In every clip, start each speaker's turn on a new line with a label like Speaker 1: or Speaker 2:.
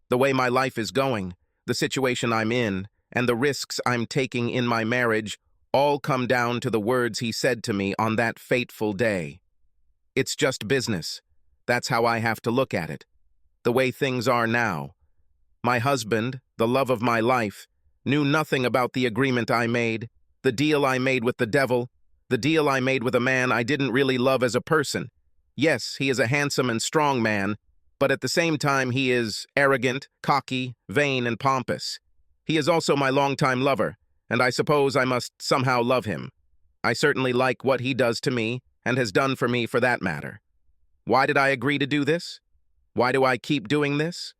Speaker 1: The way my life is going, the situation I'm in, and the risks I'm taking in my marriage all come down to the words he said to me on that fateful day. It's just business. That's how I have to look at it. The way things are now. My husband, the love of my life, knew nothing about the agreement I made, the deal I made with the devil, the deal I made with a man I didn't really love as a person. Yes, he is a handsome and strong man, but at the same time he is arrogant, cocky, vain, and pompous. He is also my longtime lover, and I suppose I must somehow love him. I certainly like what he does to me, and has done for me for that matter. Why did I agree to do this? Why do I keep doing this?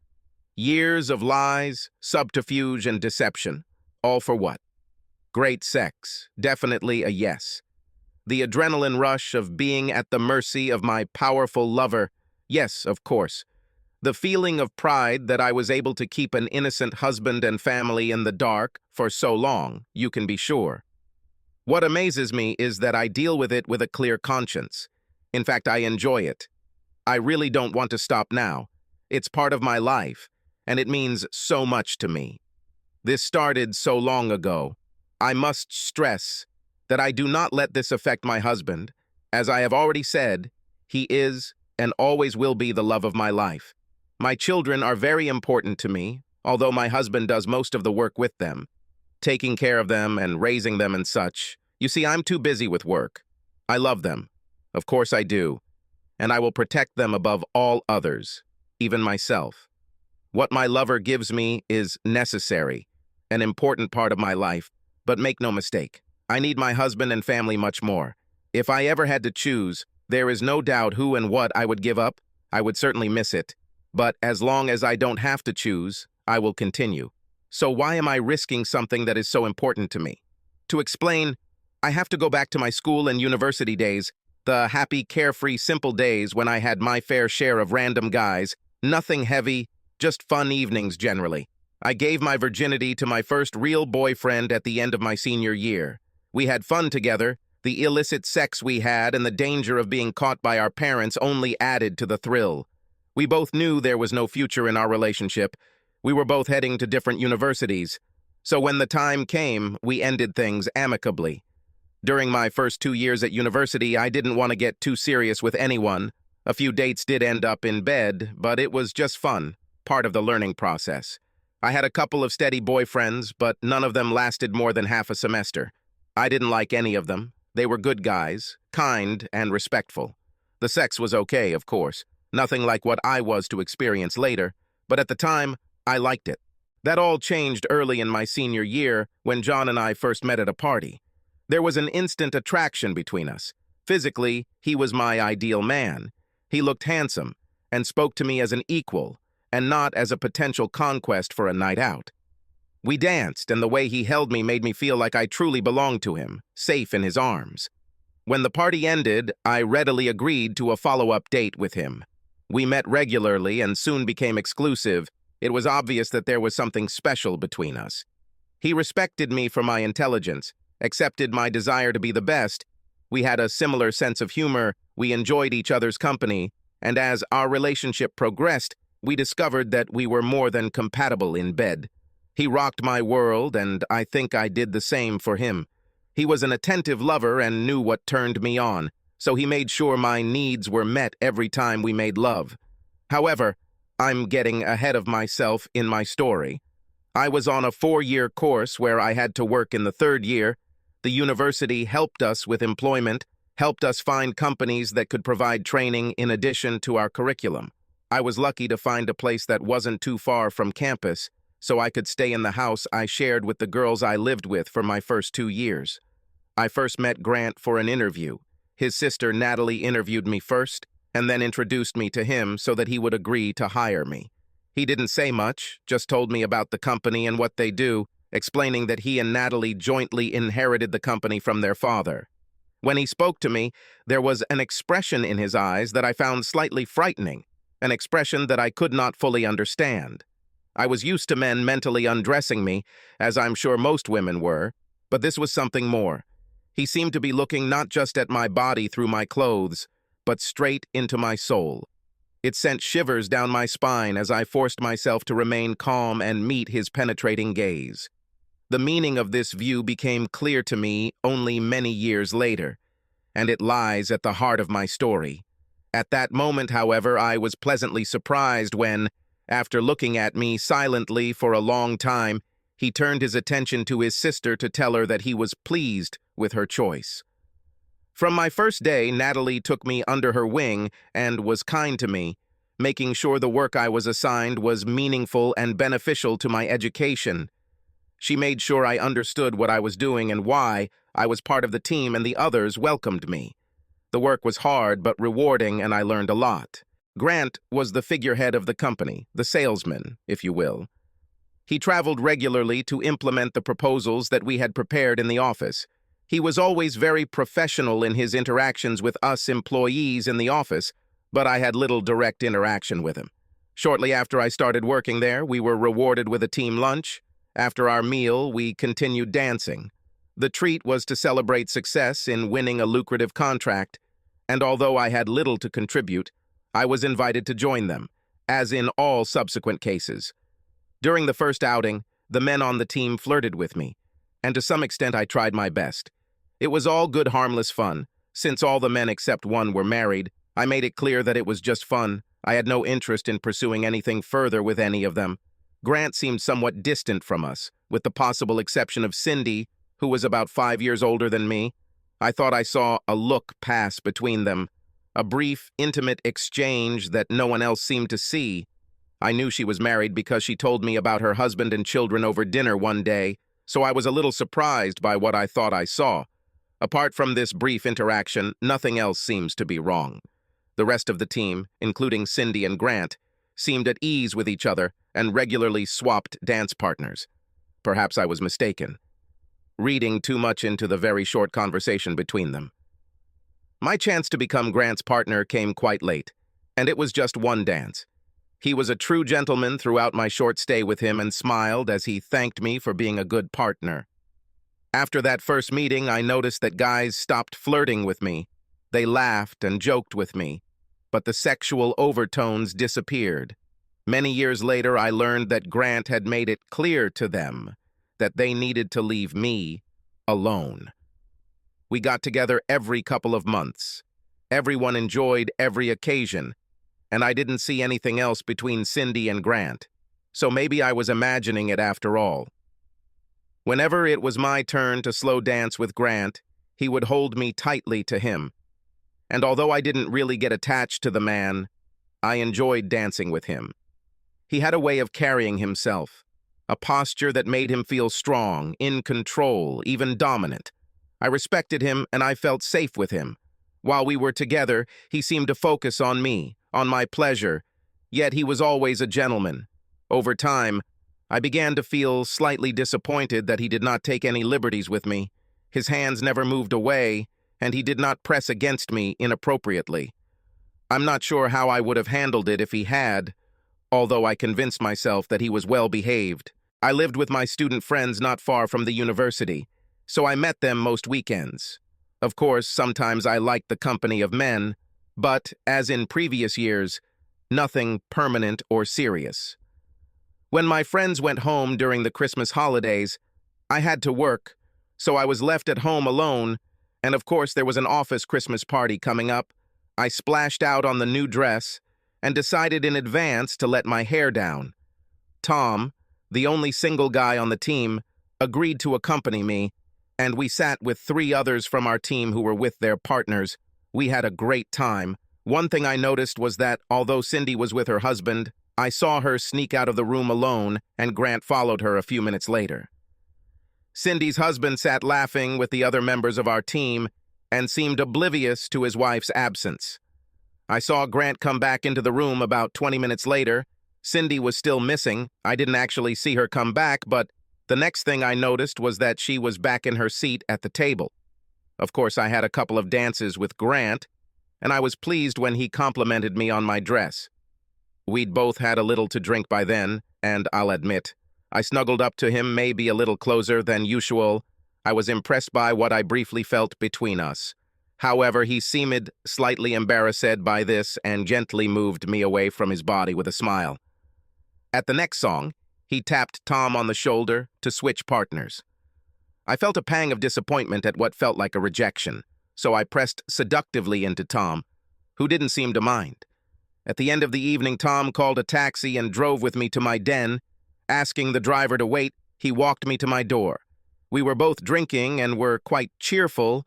Speaker 1: Years of lies, subterfuge, and deception. All for what? Great sex. Definitely a yes. The adrenaline rush of being at the mercy of my powerful lover. Yes, of course. The feeling of pride that I was able to keep an innocent husband and family in the dark for so long, you can be sure. What amazes me is that I deal with it with a clear conscience. In fact, I enjoy it. I really don't want to stop now. It's part of my life, and it means so much to me. This started so long ago. I must stress that I do not let this affect my husband. As I have already said, he is and always will be the love of my life. My children are very important to me, although my husband does most of the work with them, taking care of them and raising them and such. You see, I'm too busy with work. I love them. Of course I do. And I will protect them above all others, even myself. What my lover gives me is necessary, an important part of my life, but make no mistake, I need my husband and family much more. If I ever had to choose, there is no doubt who and what I would give up. I would certainly miss it. But as long as I don't have to choose, I will continue. So why am I risking something that is so important to me? To explain, I have to go back to my school and university days, the happy, carefree, simple days when I had my fair share of random guys, nothing heavy, just fun evenings generally. I gave my virginity to my first real boyfriend at the end of my senior year. We had fun together. The illicit sex we had and the danger of being caught by our parents only added to the thrill. We both knew there was no future in our relationship. We were both heading to different universities. So when the time came, we ended things amicably. During my first 2 years at university, I didn't want to get too serious with anyone. A few dates did end up in bed, but it was just fun, part of the learning process. I had a couple of steady boyfriends, but none of them lasted more than half a semester. I didn't like any of them. They were good guys, kind and respectful. The sex was okay, of course. Nothing like what I was to experience later, but at the time, I liked it. That all changed early in my senior year when John and I first met at a party. There was an instant attraction between us. Physically, he was my ideal man. He looked handsome and spoke to me as an equal and not as a potential conquest for a night out. We danced, and the way he held me made me feel like I truly belonged to him, safe in his arms. When the party ended, I readily agreed to a follow-up date with him. We met regularly and soon became exclusive. It was obvious that there was something special between us. He respected me for my intelligence, accepted my desire to be the best. We had a similar sense of humor, we enjoyed each other's company, and as our relationship progressed, we discovered that we were more than compatible in bed. He rocked my world, and I think I did the same for him. He was an attentive lover and knew what turned me on, so he made sure my needs were met every time we made love. However, I'm getting ahead of myself in my story. I was on a 4-year course where I had to work in the 3rd year. The university helped us with employment, helped us find companies that could provide training in addition to our curriculum. I was lucky to find a place that wasn't too far from campus, so I could stay in the house I shared with the girls I lived with for my first 2 years. I first met Grant for an interview. His sister Natalie interviewed me first, and then introduced me to him so that he would agree to hire me. He didn't say much, just told me about the company and what they do, explaining that he and Natalie jointly inherited the company from their father. When he spoke to me, there was an expression in his eyes that I found slightly frightening, an expression that I could not fully understand. I was used to men mentally undressing me, as I'm sure most women were, but this was something more. He seemed to be looking not just at my body through my clothes, but straight into my soul. It sent shivers down my spine as I forced myself to remain calm and meet his penetrating gaze. The meaning of this view became clear to me only many years later, and it lies at the heart of my story. At that moment, however, I was pleasantly surprised when, after looking at me silently for a long time, he turned his attention to his sister to tell her that he was pleased with her choice. From my first day, Natalie took me under her wing and was kind to me, making sure the work I was assigned was meaningful and beneficial to my education. She made sure I understood what I was doing and why I was part of the team, and the others welcomed me. The work was hard but rewarding, and I learned a lot. Grant was the figurehead of the company, the salesman, if you will. He traveled regularly to implement the proposals that we had prepared in the office. He was always very professional in his interactions with us employees in the office, but I had little direct interaction with him. Shortly after I started working there, we were rewarded with a team lunch. After our meal, we continued dancing. The treat was to celebrate success in winning a lucrative contract, and although I had little to contribute, I was invited to join them, as in all subsequent cases. During the first outing, the men on the team flirted with me, and to some extent I tried my best. It was all good, harmless fun. Since all the men except one were married, I made it clear that it was just fun. I had no interest in pursuing anything further with any of them. Grant seemed somewhat distant from us, with the possible exception of Cindy, who was about 5 years older than me. I thought I saw a look pass between them, a brief, intimate exchange that no one else seemed to see. I knew she was married because she told me about her husband and children over dinner one day, so I was a little surprised by what I thought I saw. Apart from this brief interaction, nothing else seems to be wrong. The rest of the team, including Cindy and Grant, seemed at ease with each other and regularly swapped dance partners. Perhaps I was mistaken, reading too much into the very short conversation between them. My chance to become Grant's partner came quite late, and it was just one dance. He was a true gentleman throughout my short stay with him and smiled as he thanked me for being a good partner. After that first meeting, I noticed that guys stopped flirting with me. They laughed and joked with me, but the sexual overtones disappeared. Many years later, I learned that Grant had made it clear to them that they needed to leave me alone. We got together every couple of months. Everyone enjoyed every occasion, and I didn't see anything else between Cindy and Grant, so maybe I was imagining it after all. Whenever it was my turn to slow dance with Grant, he would hold me tightly to him. And although I didn't really get attached to the man, I enjoyed dancing with him. He had a way of carrying himself, a posture that made him feel strong, in control, even dominant. I respected him and I felt safe with him. While we were together, he seemed to focus on me, on my pleasure, yet he was always a gentleman. Over time, I began to feel slightly disappointed that he did not take any liberties with me. His hands never moved away, and he did not press against me inappropriately. I'm not sure how I would have handled it if he had, although I convinced myself that he was well behaved. I lived with my student friends not far from the university, so I met them most weekends. Of course, sometimes I liked the company of men, but, as in previous years, nothing permanent or serious. When my friends went home during the Christmas holidays, I had to work, so I was left at home alone, and of course there was an office Christmas party coming up. I splashed out on the new dress and decided in advance to let my hair down. Tom, the only single guy on the team, agreed to accompany me, and we sat with 3 others from our team who were with their partners. We had a great time. One thing I noticed was that, although Cindy was with her husband, I saw her sneak out of the room alone, and Grant followed her a few minutes later. Cindy's husband sat laughing with the other members of our team and seemed oblivious to his wife's absence. I saw Grant come back into the room about 20 minutes later. Cindy was still missing. I didn't actually see her come back, but the next thing I noticed was that she was back in her seat at the table. Of course, I had a couple of dances with Grant, and I was pleased when he complimented me on my dress. We'd both had a little to drink by then, and I'll admit, I snuggled up to him maybe a little closer than usual. I was impressed by what I briefly felt between us. However, he seemed slightly embarrassed by this and gently moved me away from his body with a smile. At the next song, he tapped Tom on the shoulder to switch partners. I felt a pang of disappointment at what felt like a rejection, so I pressed seductively into Tom, who didn't seem to mind. At the end of the evening, Tom called a taxi and drove with me to my den. Asking the driver to wait, he walked me to my door. We were both drinking and were quite cheerful,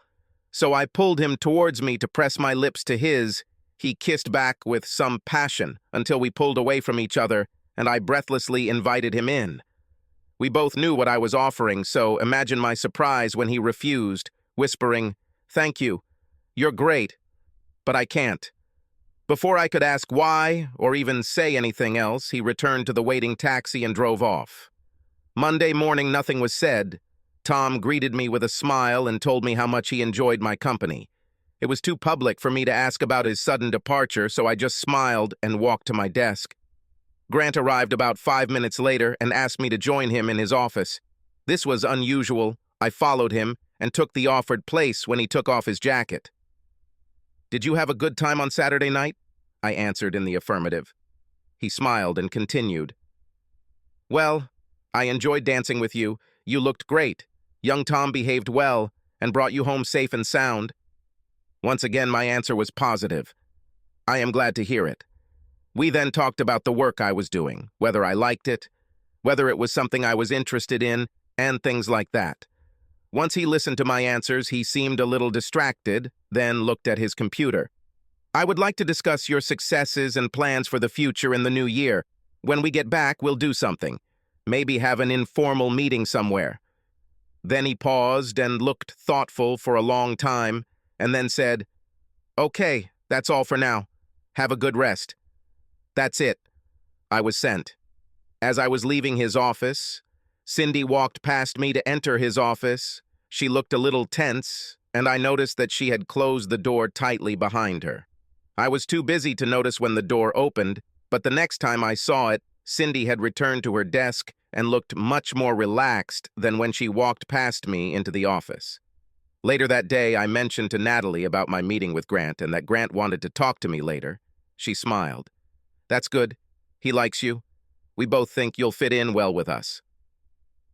Speaker 1: so I pulled him towards me to press my lips to his. He kissed back with some passion until we pulled away from each other, and I breathlessly invited him in. We both knew what I was offering, so imagine my surprise when he refused, whispering, "Thank you. You're great, but I can't." Before I could ask why or even say anything else, he returned to the waiting taxi and drove off. Monday morning, nothing was said. Tom greeted me with a smile and told me how much he enjoyed my company. It was too public for me to ask about his sudden departure, so I just smiled and walked to my desk. Grant arrived about 5 minutes later and asked me to join him in his office. This was unusual. I followed him and took the offered place when he took off his jacket. "Did you have a good time on Saturday night?" I answered in the affirmative. He smiled and continued. "Well, I enjoyed dancing with you. You looked great. Young Tom behaved well and brought you home safe and sound." Once again, my answer was positive. "I am glad to hear it." We then talked about the work I was doing, whether I liked it, whether it was something I was interested in, and things like that. Once he listened to my answers, he seemed a little distracted, then looked at his computer. "I would like to discuss your successes and plans for the future in the new year. When we get back, we'll do something. Maybe have an informal meeting somewhere." Then he paused and looked thoughtful for a long time, and then said, "Okay, that's all for now. Have a good rest." That's it. I was sent. As I was leaving his office, Cindy walked past me to enter his office. She looked a little tense, and I noticed that she had closed the door tightly behind her. I was too busy to notice when the door opened, but the next time I saw it, Cindy had returned to her desk and looked much more relaxed than when she walked past me into the office. Later that day, I mentioned to Natalie about my meeting with Grant and that Grant wanted to talk to me later. She smiled. "That's good. He likes you. We both think you'll fit in well with us.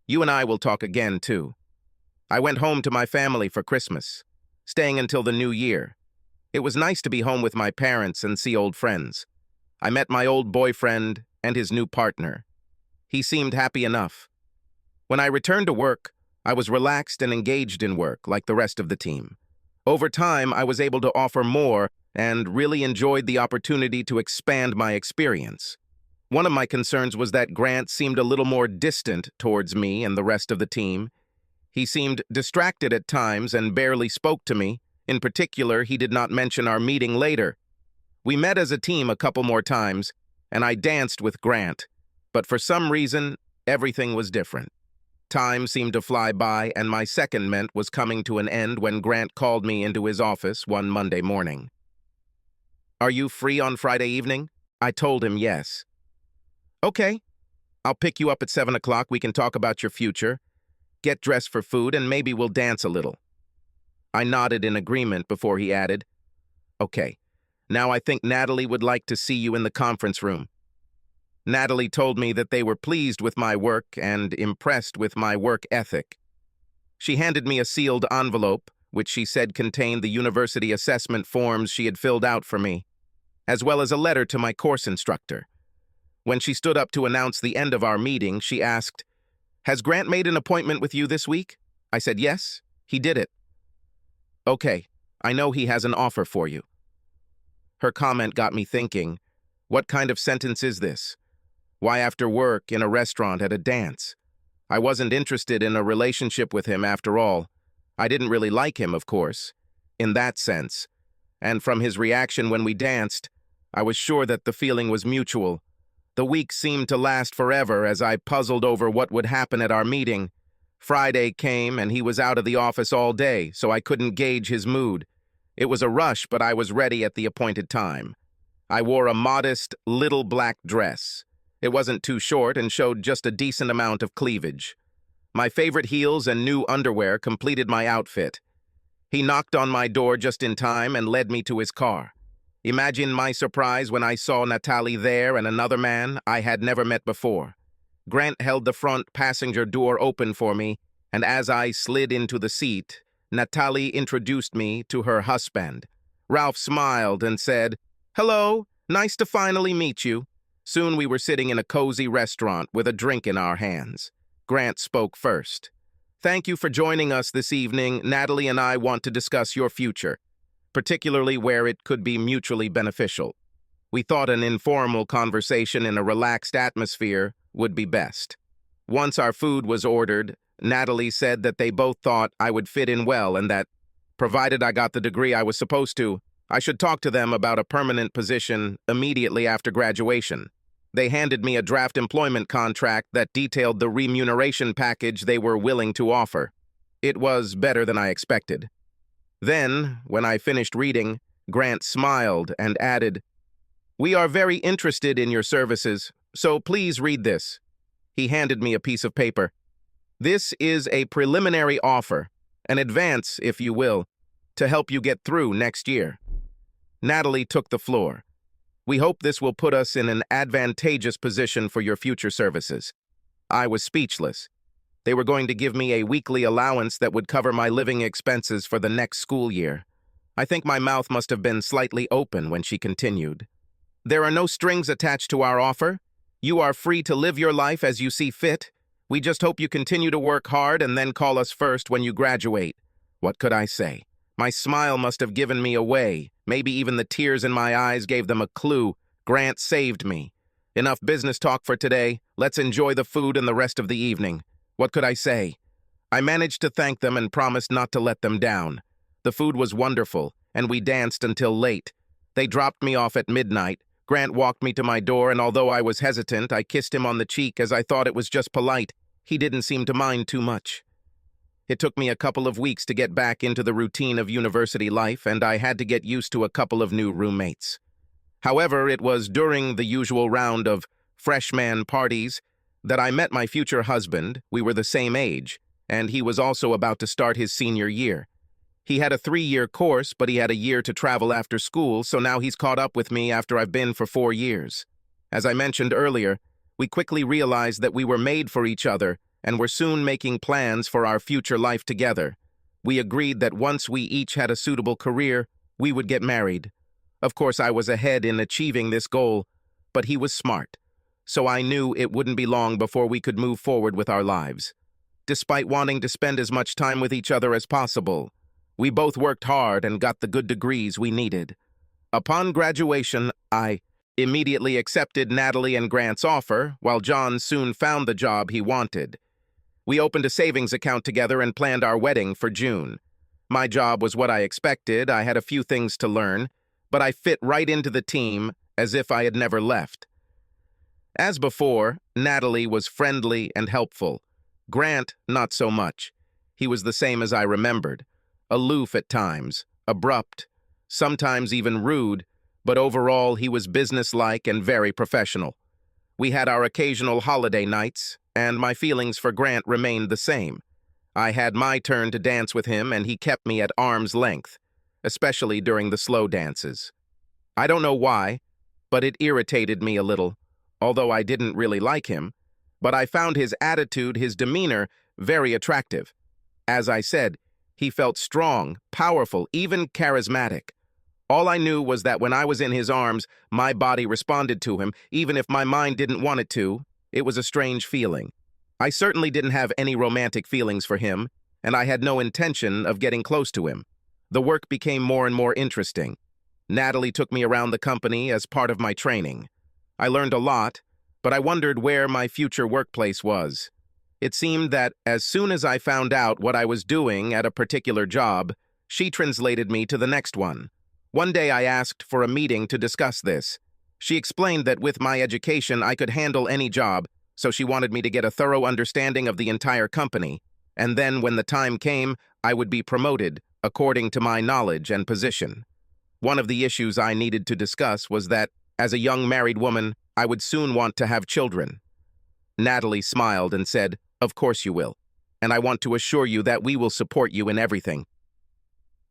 Speaker 1: You and I will talk again, too." I went home to my family for Christmas, staying until the new year. It was nice to be home with my parents and see old friends. I met my old boyfriend and his new partner. He seemed happy enough. When I returned to work, I was relaxed and engaged in work like the rest of the team. Over time, I was able to offer more and really enjoyed the opportunity to expand my experience. One of my concerns was that Grant seemed a little more distant towards me and the rest of the team. He seemed distracted at times and barely spoke to me. In particular, he did not mention our meeting later. We met as a team a couple more times, and I danced with Grant, but for some reason, everything was different. Time seemed to fly by, and my secondment was coming to an end when Grant called me into his office one Monday morning. "Are you free on Friday evening?" I told him yes. "Okay. I'll pick you up at 7 o'clock. We can talk about your future, get dressed for food, and maybe we'll dance a little." I nodded in agreement before he added, "Okay, now I think Natalie would like to see you in the conference room." Natalie told me that they were pleased with my work and impressed with my work ethic. She handed me a sealed envelope, which she said contained the university assessment forms she had filled out for me, as well as a letter to my course instructor. When she stood up to announce the end of our meeting, she asked, "Has Grant made an appointment with you this week?" I said, "Yes, he did it." "Okay, I know he has an offer for you." Her comment got me thinking, what kind of sentence is this? Why after work, in a restaurant, at a dance? I wasn't interested in a relationship with him after all. I didn't really like him, of course, in that sense. And from his reaction when we danced, I was sure that the feeling was mutual. The week seemed to last forever as I puzzled over what would happen at our meeting. Friday came and he was out of the office all day, so I couldn't gauge his mood. It was a rush, but I was ready at the appointed time. I wore a modest, little black dress. It wasn't too short and showed just a decent amount of cleavage. My favorite heels and new underwear completed my outfit. He knocked on my door just in time and led me to his car. Imagine my surprise when I saw Natalie there and another man I had never met before. Grant held the front passenger door open for me, and as I slid into the seat, Natalie introduced me to her husband. Ralph smiled and said, "Hello, nice to finally meet you." Soon we were sitting in a cozy restaurant with a drink in our hands. Grant spoke first. "Thank you for joining us this evening. Natalie and I want to discuss your future, particularly where it could be mutually beneficial. We thought an informal conversation in a relaxed atmosphere would be best." Once our food was ordered, Natalie said that they both thought I would fit in well and that, provided I got the degree I was supposed to, I should talk to them about a permanent position immediately after graduation. They handed me a draft employment contract that detailed the remuneration package they were willing to offer. It was better than I expected. Then, when I finished reading, Grant smiled and added, "We are very interested in your services, so please read this." He handed me a piece of paper. "This is a preliminary offer, an advance, if you will, to help you get through next year." Natalie took the floor. "We hope this will put us in an advantageous position for your future services." I was speechless. They were going to give me a weekly allowance that would cover my living expenses for the next school year. I think my mouth must have been slightly open when she continued. "There are no strings attached to our offer. You are free to live your life as you see fit. We just hope you continue to work hard and then call us first when you graduate." What could I say? My smile must have given me away. Maybe even the tears in my eyes gave them a clue. Grant saved me. Enough business talk for today. Let's enjoy the food and the rest of the evening. What could I say? I managed to thank them and promised not to let them down. The food was wonderful, and we danced until late. They dropped me off at midnight. Grant walked me to my door, and although I was hesitant, I kissed him on the cheek as I thought it was just polite. He didn't seem to mind too much. It took me a couple of weeks to get back into the routine of university life, and I had to get used to a couple of new roommates. However, it was during the usual round of freshman parties that I met my future husband. We were the same age, and he was also about to start his senior year. He had a 3-year course, but he had a year to travel after school, so now he's caught up with me after I've been for 4 years. As I mentioned earlier, we quickly realized that we were made for each other and were soon making plans for our future life together. We agreed that once we each had a suitable career, we would get married. Of course, I was ahead in achieving this goal, but he was smart, so I knew it wouldn't be long before we could move forward with our lives. Despite wanting to spend as much time with each other as possible, we both worked hard and got the good degrees we needed. Upon graduation, I immediately accepted Natalie and Grant's offer, while John soon found the job he wanted. We opened a savings account together and planned our wedding for June. My job was what I expected. I had a few things to learn, but I fit right into the team as if I had never left. As before, Natalie was friendly and helpful. Grant, not so much. He was the same as I remembered. Aloof at times, abrupt, sometimes even rude, but overall he was businesslike and very professional. We had our occasional holiday nights, and my feelings for Grant remained the same. I had my turn to dance with him, and he kept me at arm's length, especially during the slow dances. I don't know why, but it irritated me a little, although I didn't really like him, but I found his attitude, his demeanor, very attractive. As I said, he felt strong, powerful, even charismatic. All I knew was that when I was in his arms, my body responded to him, even if my mind didn't want it to. It was a strange feeling. I certainly didn't have any romantic feelings for him, and I had no intention of getting close to him. The work became more and more interesting. Natalie took me around the company as part of my training. I learned a lot, but I wondered where my future workplace was. It seemed that as soon as I found out what I was doing at a particular job, she translated me to the next one. One day I asked for a meeting to discuss this. She explained that with my education I could handle any job, so she wanted me to get a thorough understanding of the entire company, and then when the time came, I would be promoted according to my knowledge and position. One of the issues I needed to discuss was that, as a young married woman, I would soon want to have children. Natalie smiled and said, "Of course you will, and I want to assure you that we will support you in everything."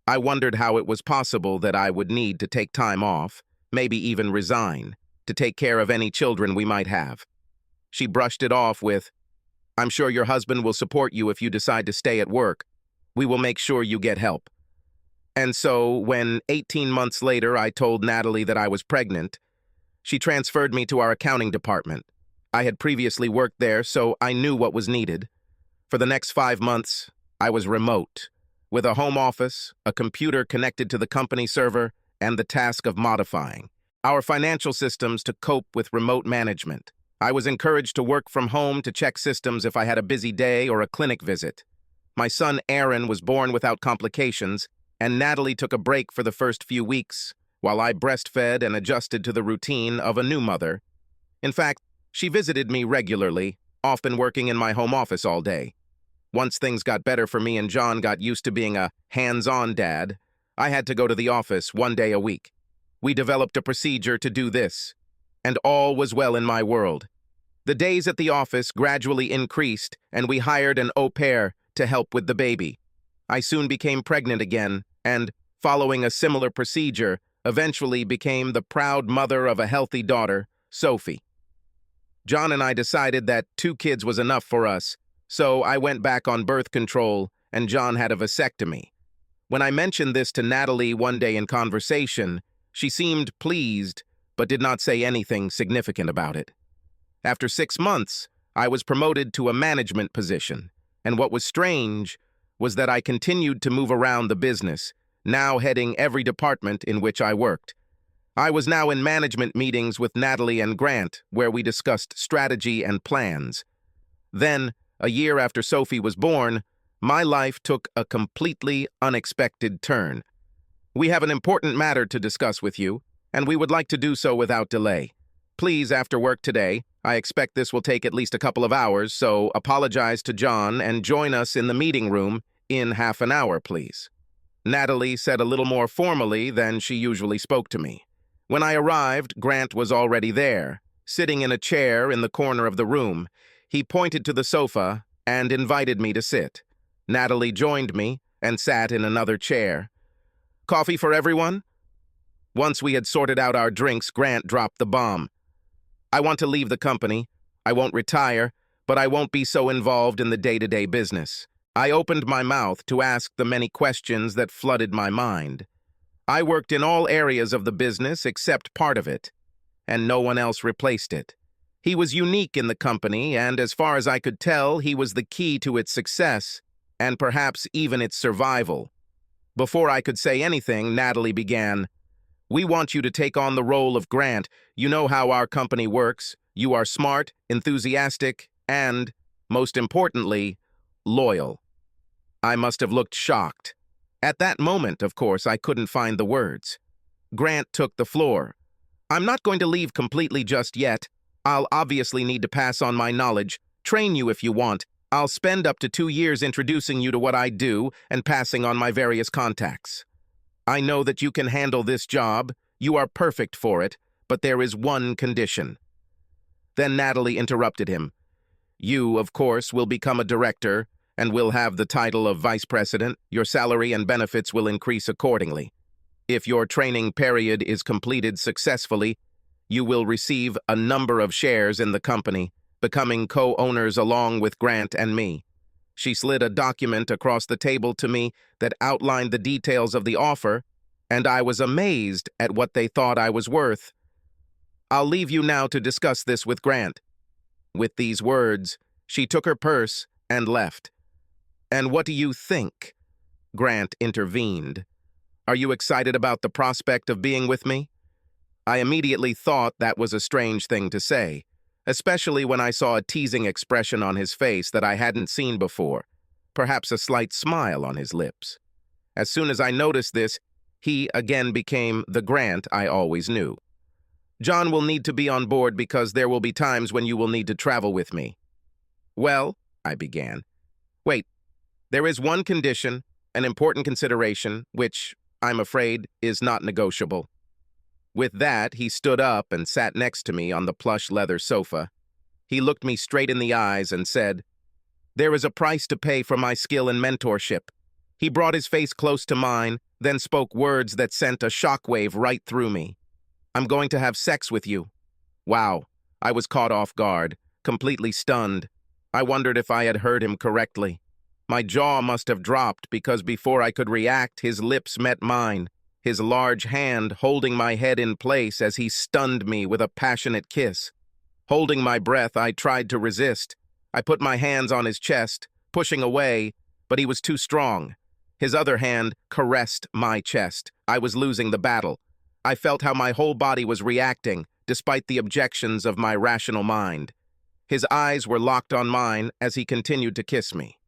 Speaker 1: I wondered how it was possible that I would need to take time off, maybe even resign, to take care of any children we might have. She brushed it off with, "I'm sure your husband will support you if you decide to stay at work. We will make sure you get help." And so, when 18 months later I told Natalie that I was pregnant, she transferred me to our accounting department. I had previously worked there, so I knew what was needed. For the next 5 months, I was remote, with a home office, a computer connected to the company server, and the task of modifying our financial systems to cope with remote management. I was encouraged to work from home to check systems if I had a busy day or a clinic visit. My son Aaron was born without complications, and Natalie took a break for the first few weeks, while I breastfed and adjusted to the routine of a new mother. In fact, she visited me regularly, often working in my home office all day. Once things got better for me and John got used to being a hands-on dad, I had to go to the office 1 day a week. We developed a procedure to do this, and all was well in my world. The days at the office gradually increased, and we hired an au pair to help with the baby. I soon became pregnant again, and, following a similar procedure, eventually became the proud mother of a healthy daughter, Sophie. John and I decided that 2 kids was enough for us, so I went back on birth control, and John had a vasectomy. When I mentioned this to Natalie one day in conversation, she seemed pleased, but did not say anything significant about it. After 6 months, I was promoted to a management position, and what was strange was that I continued to move around the business, now heading every department in which I worked. I was now in management meetings with Natalie and Grant, where we discussed strategy and plans. Then, a year after Sophie was born, my life took a completely unexpected turn. "We have an important matter to discuss with you, and we would like to do so without delay. Please, after work today, I expect this will take at least a couple of hours, so apologize to John and join us in the meeting room in half an hour, please." Natalie said a little more formally than she usually spoke to me. When I arrived, Grant was already there, sitting in a chair in the corner of the room. He pointed to the sofa and invited me to sit. Natalie joined me and sat in another chair. "Coffee for everyone?" Once we had sorted out our drinks, Grant dropped the bomb. "I want to leave the company. I won't retire, but I won't be so involved in the day-to-day business." I opened my mouth to ask the many questions that flooded my mind. I worked in all areas of the business except part of it, and no one else replaced it. He was unique in the company, and as far as I could tell, he was the key to its success, and perhaps even its survival. Before I could say anything, Natalie began, "We want you to take on the role of Grant. You know how our company works. You are smart, enthusiastic, and, most importantly, loyal." I must have looked shocked. At that moment, of course, I couldn't find the words. Grant took the floor. "I'm not going to leave completely just yet. I'll obviously need to pass on my knowledge, train you if you want. I'll spend up to 2 years introducing you to what I do and passing on my various contacts. I know that you can handle this job. You are perfect for it, but there is one condition." Then Natalie interrupted him. "You, of course, will become a director and will have the title of vice president. Your salary and benefits will increase accordingly. If your training period is completed successfully, you will receive a number of shares in the company, becoming co-owners along with Grant and me." She slid a document across the table to me that outlined the details of the offer, and I was amazed at what they thought I was worth. "I'll leave you now to discuss this with Grant." With these words, she took her purse and left. "And what do you think?" Grant intervened. "Are you excited about the prospect of being with me?" I immediately thought that was a strange thing to say, especially when I saw a teasing expression on his face that I hadn't seen before, perhaps a slight smile on his lips. As soon as I noticed this, he again became the Grant I always knew. "John will need to be on board because there will be times when you will need to travel with me." "Well," I began. "Wait, there is one condition, an important consideration, which, I'm afraid, is not negotiable." With that, he stood up and sat next to me on the plush leather sofa. He looked me straight in the eyes and said, "There is a price to pay for my skill and mentorship. He brought his face close to mine, then spoke words that sent a shockwave right through me. "I'm going to have sex with you." Wow, I was caught off guard, completely stunned. I wondered if I had heard him correctly. My jaw must have dropped because before I could react, his lips met mine, his large hand holding my head in place as he stunned me with a passionate kiss. Holding my breath, I tried to resist. I put my hands on his chest, pushing away, but he was too strong. His other hand caressed my chest. I was losing the battle. I felt how my whole body was reacting, despite the objections of my rational mind. His eyes were locked on mine as he continued to kiss me.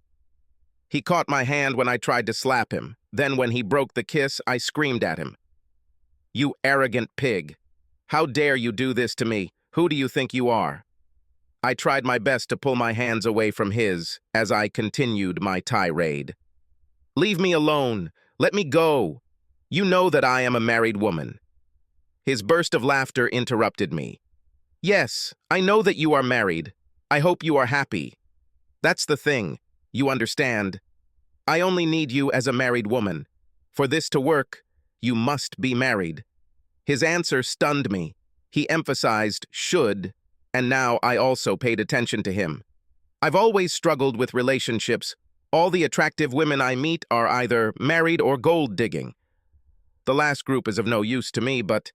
Speaker 1: He caught my hand when I tried to slap him. Then when he broke the kiss, I screamed at him. "You arrogant pig! How dare you do this to me? Who do you think you are?" I tried my best to pull my hands away from his as I continued my tirade. "Leave me alone! Let me go! You know that I am a married woman." His burst of laughter interrupted me. "Yes, I know that you are married. I hope you are happy. That's the thing, you understand. I only need you as a married woman. For this to work, you must be married." His answer stunned me. He emphasized should, and now I also paid attention to him. I've always struggled with relationships. All the attractive women I meet are either married or gold-digging. The last group is of no use to me, but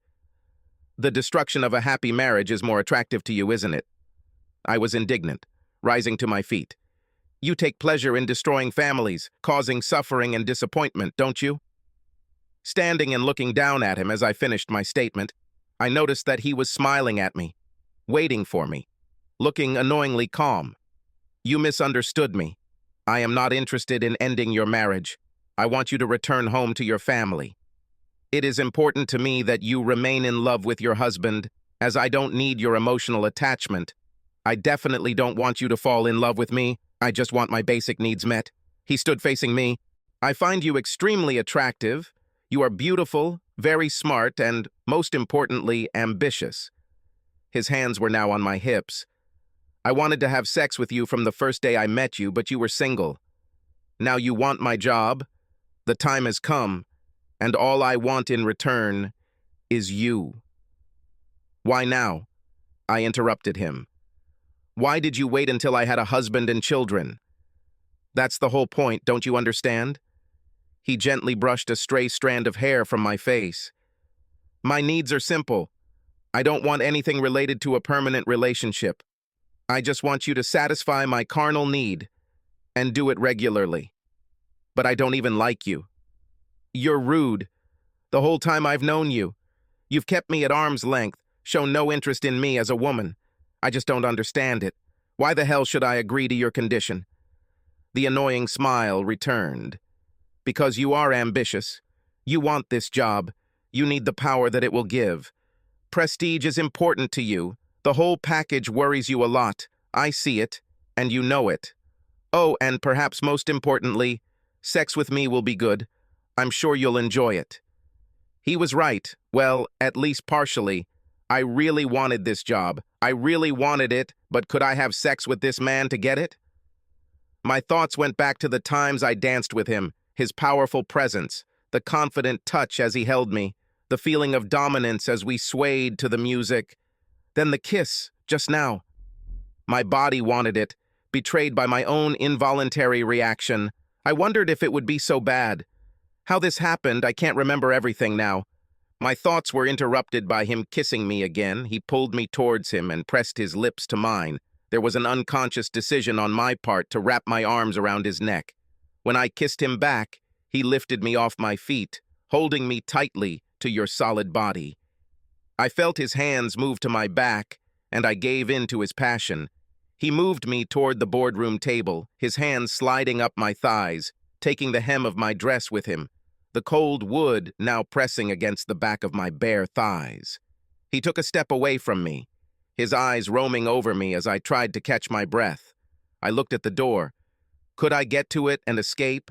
Speaker 1: the destruction of a happy marriage is more attractive to you, isn't it? I was indignant, rising to my feet. You take pleasure in destroying families, causing suffering and disappointment, don't you? Standing and looking down at him as I finished my statement, I noticed that he was smiling at me, waiting for me, looking annoyingly calm. You misunderstood me. I am not interested in ending your marriage. I want you to return home to your family. It is important to me that you remain in love with your husband, as I don't need your emotional attachment. I definitely don't want you to fall in love with me. I just want my basic needs met. He stood facing me. I find you extremely attractive. You are beautiful, very smart, and, most importantly, ambitious. His hands were now on my hips. I wanted to have sex with you from the first day I met you, but you were single. Now you want my job. The time has come, and all I want in return is you. Why now? I interrupted him. Why did you wait until I had a husband and children? That's the whole point, don't you understand? He gently brushed a stray strand of hair from my face. My needs are simple. I don't want anything related to a permanent relationship. I just want you to satisfy my carnal need and do it regularly. But I don't even like you. You're rude. The whole time I've known you, you've kept me at arm's length, shown no interest in me as a woman. I just don't understand it. Why the hell should I agree to your condition? The annoying smile returned. Because you are ambitious. You want this job. You need the power that it will give. Prestige is important to you. The whole package worries you a lot. I see it, and you know it. Oh, and perhaps most importantly, sex with me will be good. I'm sure you'll enjoy it. He was right. Well, at least partially. I really wanted this job. I really wanted it, but could I have sex with this man to get it? My thoughts went back to the times I danced with him, his powerful presence, the confident touch as he held me, the feeling of dominance as we swayed to the music. Then the kiss, just now. My body wanted it, betrayed by my own involuntary reaction. I wondered if it would be so bad. How this happened, I can't remember everything now. My thoughts were interrupted by him kissing me again. He pulled me towards him and pressed his lips to mine. There was an unconscious decision on my part to wrap my arms around his neck. When I kissed him back, he lifted me off my feet, holding me tightly to your solid body. I felt his hands move to my back, and I gave in to his passion. He moved me toward the boardroom table, his hands sliding up my thighs, taking the hem of my dress with him, the cold wood now pressing against the back of my bare thighs. He took a step away from me, his eyes roaming over me as I tried to catch my breath. I looked at the door. Could I get to it and escape?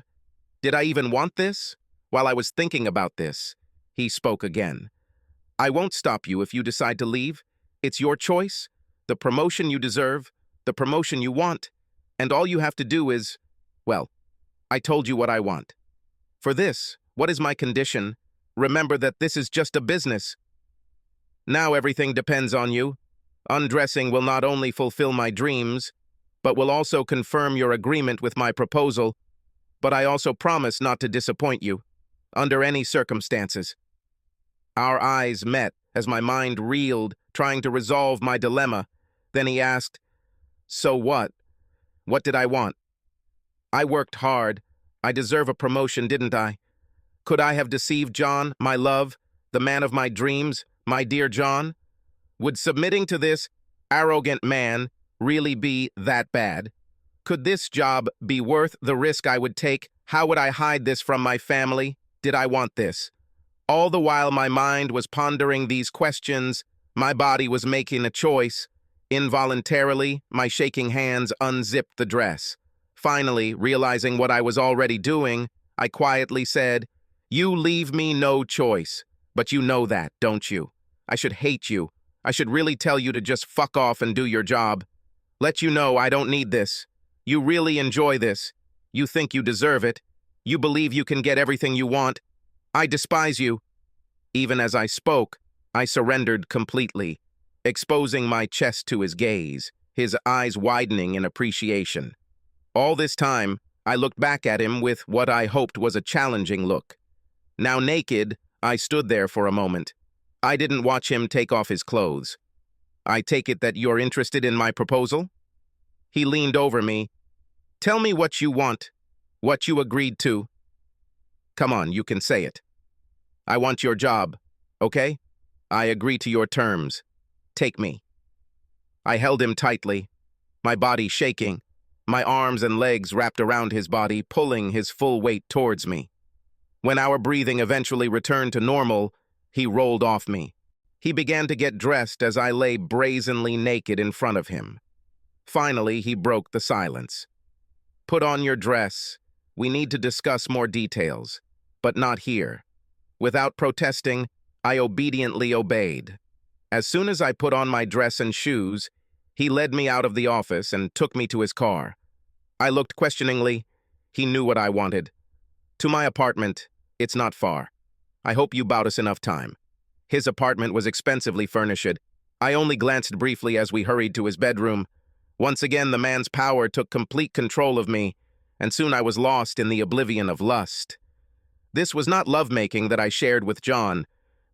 Speaker 1: Did I even want this? While I was thinking about this, he spoke again. I won't stop you if you decide to leave. It's your choice, the promotion you deserve, the promotion you want, and all you have to do is, well, I told you what I want. For this, what is my condition? Remember that this is just a business. Now everything depends on you. Undressing will not only fulfill my dreams, but will also confirm your agreement with my proposal. But I also promise not to disappoint you, under any circumstances. Our eyes met as my mind reeled, trying to resolve my dilemma. Then he asked, "So what? What did I want? I worked hard. I deserve a promotion, didn't I? Could I have deceived John, my love, the man of my dreams, my dear John? Would submitting to this arrogant man really be that bad? Could this job be worth the risk I would take? How would I hide this from my family? Did I want this?" All the while my mind was pondering these questions, my body was making a choice. Involuntarily, my shaking hands unzipped the dress. Finally, realizing what I was already doing, I quietly said, "You leave me no choice. But you know that, don't you? I should hate you. I should really tell you to just fuck off and do your job. Let you know I don't need this. You really enjoy this. You think you deserve it. You believe you can get everything you want. I despise you." Even as I spoke, I surrendered completely, exposing my chest to his gaze, his eyes widening in appreciation. All this time, I looked back at him with what I hoped was a challenging look. Now naked, I stood there for a moment. I didn't watch him take off his clothes. "I take it that you're interested in my proposal?" He leaned over me. "Tell me what you want, what you agreed to. Come on, you can say it. I want your job, okay? I agree to your terms. Take me." I held him tightly, my body shaking, my arms and legs wrapped around his body, pulling his full weight towards me. When our breathing eventually returned to normal, he rolled off me. He began to get dressed as I lay brazenly naked in front of him. Finally, he broke the silence. "Put on your dress. We need to discuss more details, but not here." Without protesting, I obediently obeyed. As soon as I put on my dress and shoes, he led me out of the office and took me to his car. I looked questioningly. He knew what I wanted. "To my apartment. It's not far. I hope you bought us enough time." His apartment was expensively furnished. I only glanced briefly as we hurried to his bedroom. Once again, the man's power took complete control of me, and soon I was lost in the oblivion of lust. This was not lovemaking that I shared with John,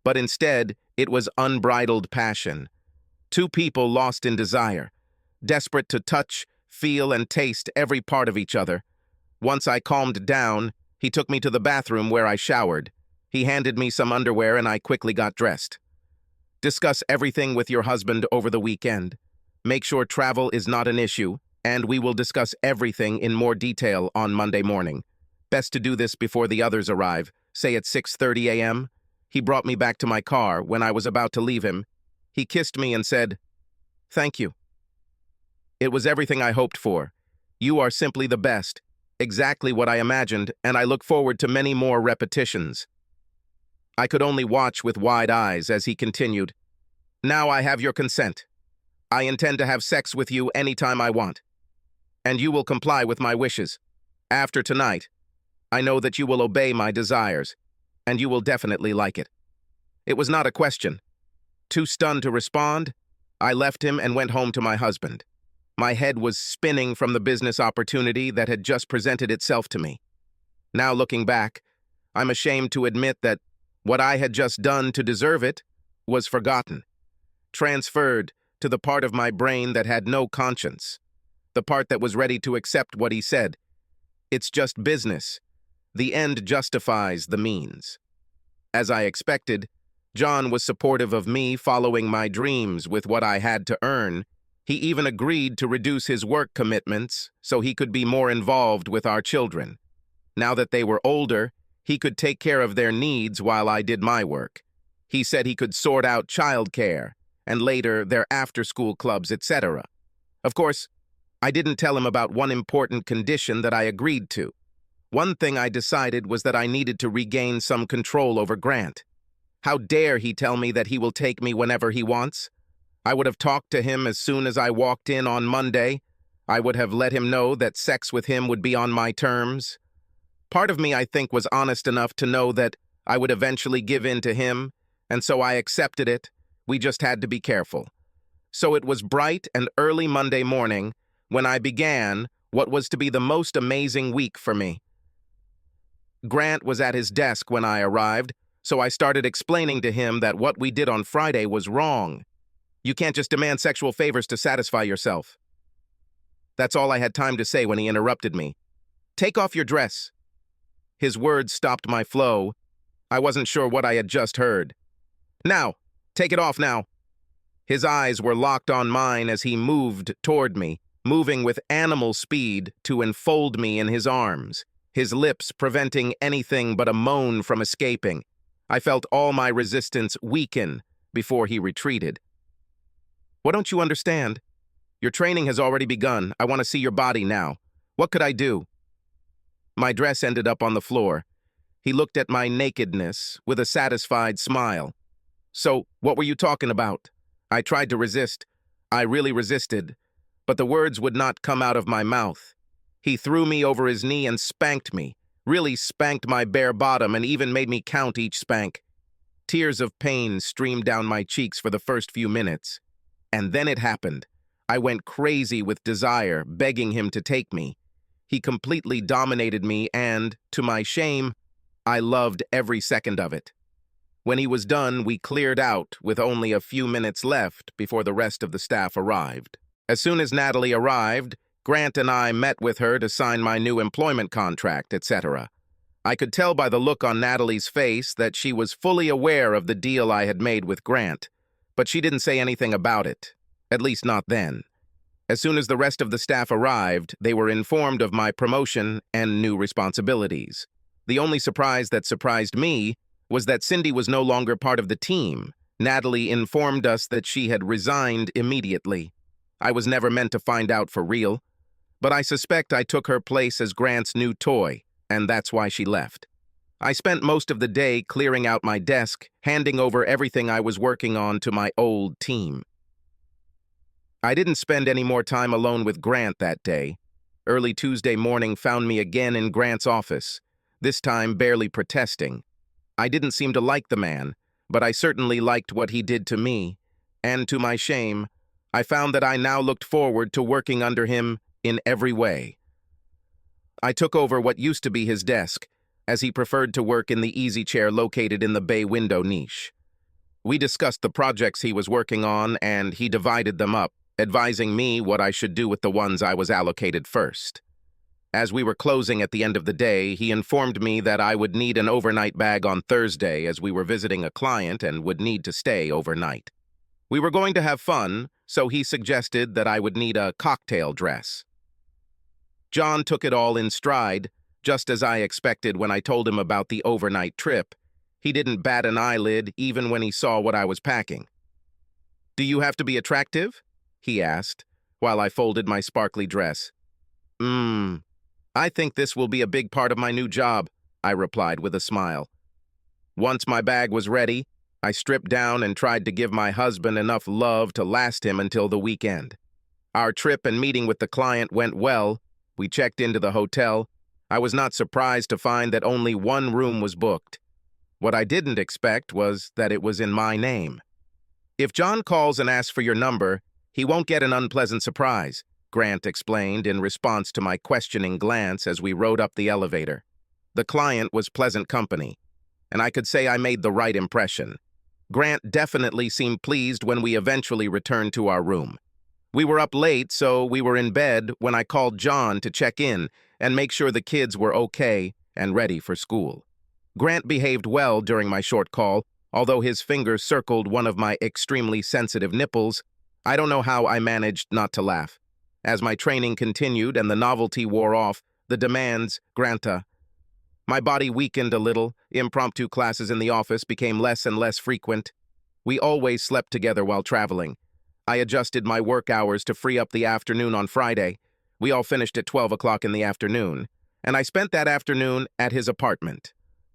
Speaker 1: but instead, it was unbridled passion. Two people lost in desire, desperate to touch, feel, and taste every part of each other. Once I calmed down, he took me to the bathroom where I showered. He handed me some underwear and I quickly got dressed. "Discuss everything with your husband over the weekend. Make sure travel is not an issue, and we will discuss everything in more detail on Monday morning. Best to do this before the others arrive, say at 6:30 a.m. He brought me back to my car when I was about to leave him. He kissed me and said, "Thank you. It was everything I hoped for. You are simply the best, exactly what I imagined, and I look forward to many more repetitions." I could only watch with wide eyes as he continued, "Now I have your consent. I intend to have sex with you anytime I want, and you will comply with my wishes. After tonight, I know that you will obey my desires, and you will definitely like it." It was not a question. Too stunned to respond, I left him and went home to my husband. My head was spinning from the business opportunity that had just presented itself to me. Now looking back, I'm ashamed to admit that what I had just done to deserve it was forgotten, transferred to the part of my brain that had no conscience, the part that was ready to accept what he said. It's just business. The end justifies the means. As I expected, John was supportive of me following my dreams with what I had to earn. He even agreed to reduce his work commitments so he could be more involved with our children. Now that they were older, he could take care of their needs while I did my work. He said he could sort out childcare, and later their after-school clubs, etc. Of course, I didn't tell him about one important condition that I agreed to. One thing I decided was that I needed to regain some control over Grant. How dare he tell me that he will take me whenever he wants? I would have talked to him as soon as I walked in on Monday. I would have let him know that sex with him would be on my terms. Part of me, I think, was honest enough to know that I would eventually give in to him, and so I accepted it. We just had to be careful. So it was bright and early Monday morning when I began what was to be the most amazing week for me. Grant was at his desk when I arrived, so I started explaining to him that what we did on Friday was wrong. You can't just demand sexual favors to satisfy yourself. That's all I had time to say when he interrupted me. Take off your dress. His words stopped my flow. I wasn't sure what I had just heard. Now, take it off now. His eyes were locked on mine as he moved toward me, moving with animal speed to enfold me in his arms, his lips preventing anything but a moan from escaping. I felt all my resistance weaken before he retreated. What don't you understand? Your training has already begun. I want to see your body now. What could I do? My dress ended up on the floor. He looked at my nakedness with a satisfied smile. So, what were you talking about? I tried to resist. I really resisted, but the words would not come out of my mouth. He threw me over his knee and spanked me, really spanked my bare bottom and even made me count each spank. Tears of pain streamed down my cheeks for the first few minutes. And then it happened. I went crazy with desire, begging him to take me. He completely dominated me and, to my shame, I loved every second of it. When he was done, we cleared out with only a few minutes left before the rest of the staff arrived. As soon as Natalie arrived, Grant and I met with her to sign my new employment contract, etc. I could tell by the look on Natalie's face that she was fully aware of the deal I had made with Grant, but she didn't say anything about it, at least not then. As soon as the rest of the staff arrived, they were informed of my promotion and new responsibilities. The only surprise that surprised me was that Cindy was no longer part of the team. Natalie informed us that she had resigned immediately. I was never meant to find out for real, but I suspect I took her place as Grant's new toy, and that's why she left. I spent most of the day clearing out my desk, handing over everything I was working on to my old team. I didn't spend any more time alone with Grant that day. Early Tuesday morning found me again in Grant's office, this time barely protesting. I didn't seem to like the man, but I certainly liked what he did to me, and to my shame, I found that I now looked forward to working under him in every way. I took over what used to be his desk, as he preferred to work in the easy chair located in the bay window niche. We discussed the projects he was working on, and he divided them up, advising me what I should do with the ones I was allocated first. As we were closing at the end of the day, he informed me that I would need an overnight bag on Thursday as we were visiting a client and would need to stay overnight. We were going to have fun, so he suggested that I would need a cocktail dress. John took it all in stride, just as I expected when I told him about the overnight trip. He didn't bat an eyelid even when he saw what I was packing. "Do you have to be attractive?" he asked, while I folded my sparkly dress. I think this will be a big part of my new job," I replied with a smile. Once my bag was ready, I stripped down and tried to give my husband enough love to last him until the weekend. Our trip and meeting with the client went well. We checked into the hotel. I was not surprised to find that only one room was booked. What I didn't expect was that it was in my name. "If John calls and asks for your number, he won't get an unpleasant surprise," Grant explained in response to my questioning glance as we rode up the elevator. The client was pleasant company, and I could say I made the right impression. Grant definitely seemed pleased when we eventually returned to our room. We were up late, so we were in bed when I called John to check in and make sure the kids were okay and ready for school. Grant behaved well during my short call, although his fingers circled one of my extremely sensitive nipples. I don't know how I managed not to laugh. As my training continued and the novelty wore off, the demands, Granta. My body weakened a little. Impromptu classes in the office became less and less frequent. We always slept together while traveling. I adjusted my work hours to free up the afternoon on Friday. We all finished at 12 o'clock in the afternoon, and I spent that afternoon at his apartment.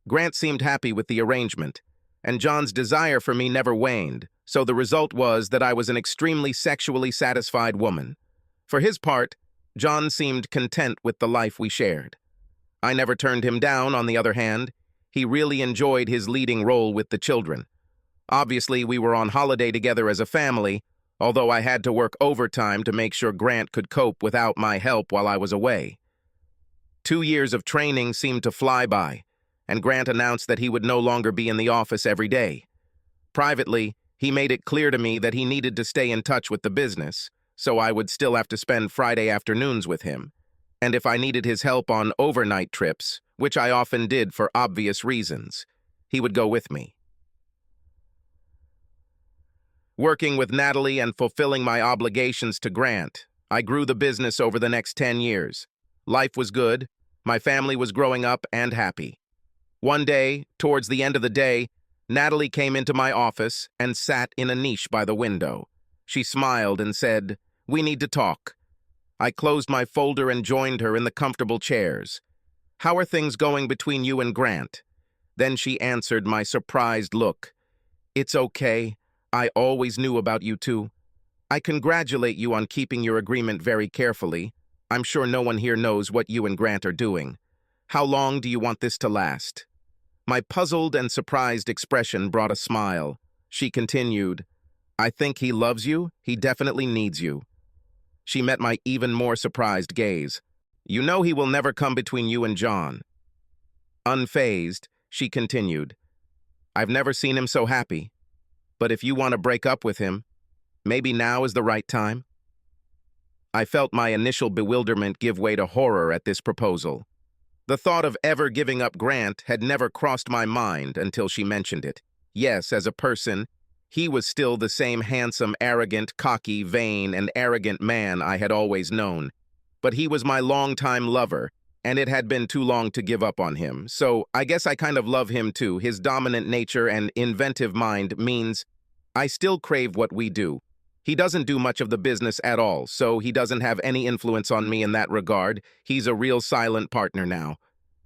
Speaker 1: Grant seemed happy with the arrangement, and John's desire for me never waned, so the result was that I was an extremely sexually satisfied woman. For his part, John seemed content with the life we shared. I never turned him down, on the other hand. He really enjoyed his leading role with the children. Obviously, we were on holiday together as a family, although I had to work overtime to make sure Grant could cope without my help while I was away. 2 years of training seemed to fly by, and Grant announced that he would no longer be in the office every day. Privately, he made it clear to me that he needed to stay in touch with the business, so I would still have to spend Friday afternoons with him. And if I needed his help on overnight trips, which I often did for obvious reasons, he would go with me. Working with Natalie and fulfilling my obligations to Grant, I grew the business over the next 10 years. Life was good, my family was growing up and happy. One day, towards the end of the day, Natalie came into my office and sat in a niche by the window. She smiled and said, "We need to talk." I closed my folder and joined her in the comfortable chairs. "How are things going between you and Grant?" Then she answered my surprised look. "It's okay. I always knew about you two. I congratulate you on keeping your agreement very carefully. I'm sure no one here knows what you and Grant are doing. How long do you want this to last?" My puzzled and surprised expression brought a smile. She continued, "I think he loves you. He definitely needs you." She met my even more surprised gaze. "You know he will never come between you and John." Unfazed, she continued, "I've never seen him so happy. But if you want to break up with him, maybe now is the right time." I felt my initial bewilderment give way to horror at this proposal. The thought of ever giving up Grant had never crossed my mind until she mentioned it. Yes, as a person, he was still the same handsome, arrogant, cocky, vain, and arrogant man I had always known. But he was my longtime lover, and it had been too long to give up on him. So I guess I kind of love him too. His dominant nature and inventive mind means I still crave what we do. He doesn't do much of the business at all, so he doesn't have any influence on me in that regard. He's a real silent partner now.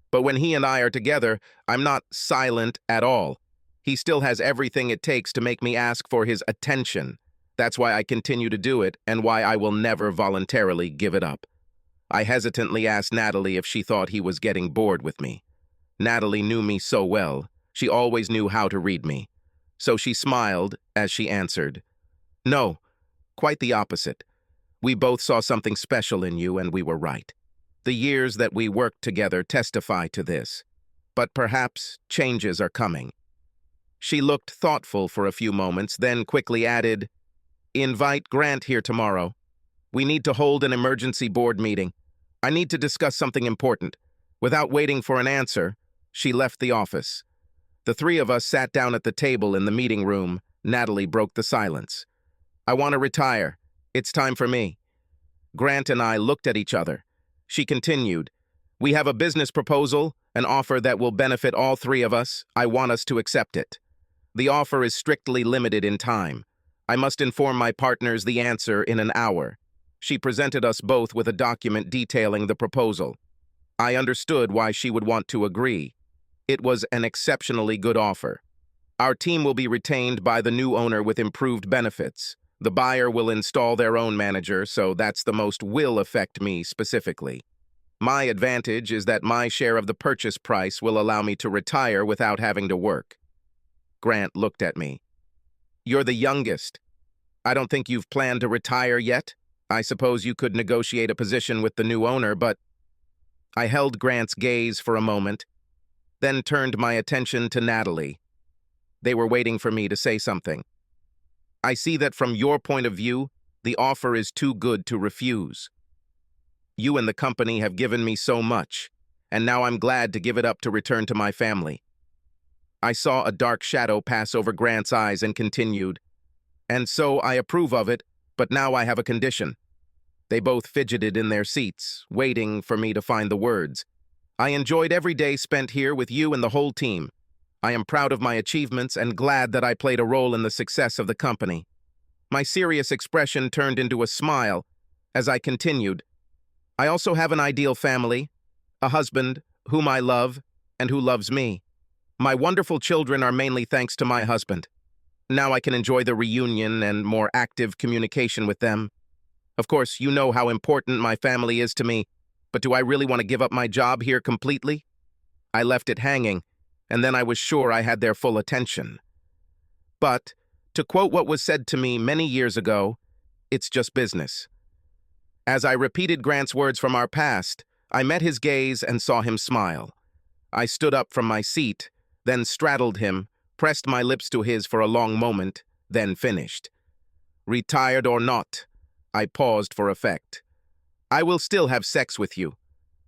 Speaker 1: But when he and I are together, I'm not silent at all. He still has everything it takes to make me ask for his attention. That's why I continue to do it, and why I will never voluntarily give it up. I hesitantly asked Natalie if she thought he was getting bored with me. Natalie knew me so well. She always knew how to read me. So she smiled as she answered, "No. Quite the opposite. We both saw something special in you, and we were right. The years that we worked together testify to this. But perhaps changes are coming." She looked thoughtful for a few moments, then quickly added, "Invite Grant here tomorrow. We need to hold an emergency board meeting. I need to discuss something important." Without waiting for an answer, she left the office. The three of us sat down at the table in the meeting room. Natalie broke the silence. "I want to retire. It's time for me." Grant and I looked at each other. She continued, "We have a business proposal, an offer that will benefit all three of us. I want us to accept it. The offer is strictly limited in time. I must inform my partners the answer in an hour." She presented us both with a document detailing the proposal. I understood why she would want to agree. It was an exceptionally good offer. Our team will be retained by the new owner with improved benefits. The buyer will install their own manager, so that's the most will affect me specifically. My advantage is that my share of the purchase price will allow me to retire without having to work. Grant looked at me. "You're the youngest. I don't think you've planned to retire yet. I suppose you could negotiate a position with the new owner, but..." I held Grant's gaze for a moment, then turned my attention to Natalie. They were waiting for me to say something. "I see that from your point of view, the offer is too good to refuse. You and the company have given me so much, and now I'm glad to give it up to return to my family." I saw a dark shadow pass over Grant's eyes and continued, "And so I approve of it, but now I have a condition." They both fidgeted in their seats, waiting for me to find the words. "I enjoyed every day spent here with you and the whole team. I am proud of my achievements and glad that I played a role in the success of the company." My serious expression turned into a smile as I continued, "I also have an ideal family, a husband whom I love and who loves me. My wonderful children are mainly thanks to my husband. Now I can enjoy the reunion and more active communication with them. Of course, you know how important my family is to me, But do I really want to give up my job here completely? I left it hanging, and then I was sure I had their full attention. But, to quote what was said to me many years ago, it's just business. As I repeated Grant's words from our past, I met his gaze and saw him smile. I stood up from my seat, then straddled him, pressed my lips to his for a long moment, then finished. Retired or not, I paused for effect. I will still have sex with you.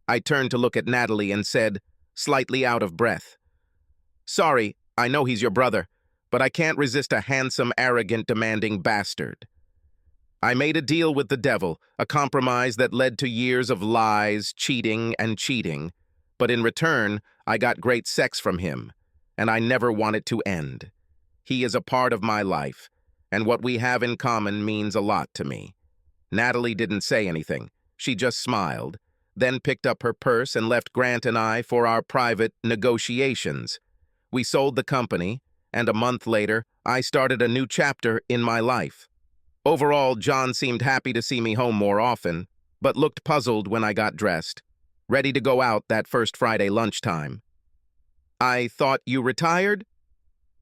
Speaker 1: I turned to look at Natalie and said, slightly out of breath, sorry, I know he's your brother, but I can't resist a handsome, arrogant, demanding bastard. I made a deal with the devil, a compromise that led to years of lies, cheating, but in return, I got great sex from him, and I never want it to end. He is a part of my life, and what we have in common means a lot to me. Natalie didn't say anything. She just smiled, then picked up her purse and left Grant and I for our private negotiations. We sold the company, and a month later, I started a new chapter in my life. Overall, John seemed happy to see me home more often, but looked puzzled when I got dressed, ready to go out that first Friday lunchtime. I thought you retired?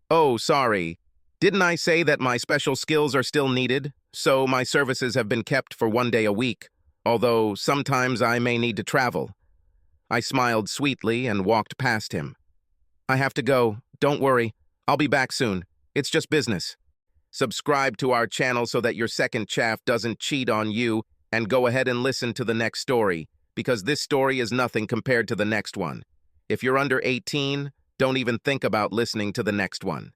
Speaker 1: Oh, sorry. Didn't I say that my special skills are still needed, so my services have been kept for 1 day a week, although sometimes I may need to travel. I smiled sweetly and walked past him. I have to go. Don't worry. I'll be back soon. It's just business. Subscribe to our channel so that your second chaff doesn't cheat on you, and go ahead and listen to the next story, because this story is nothing compared to the next one. If you're under 18, don't even think about listening to the next one.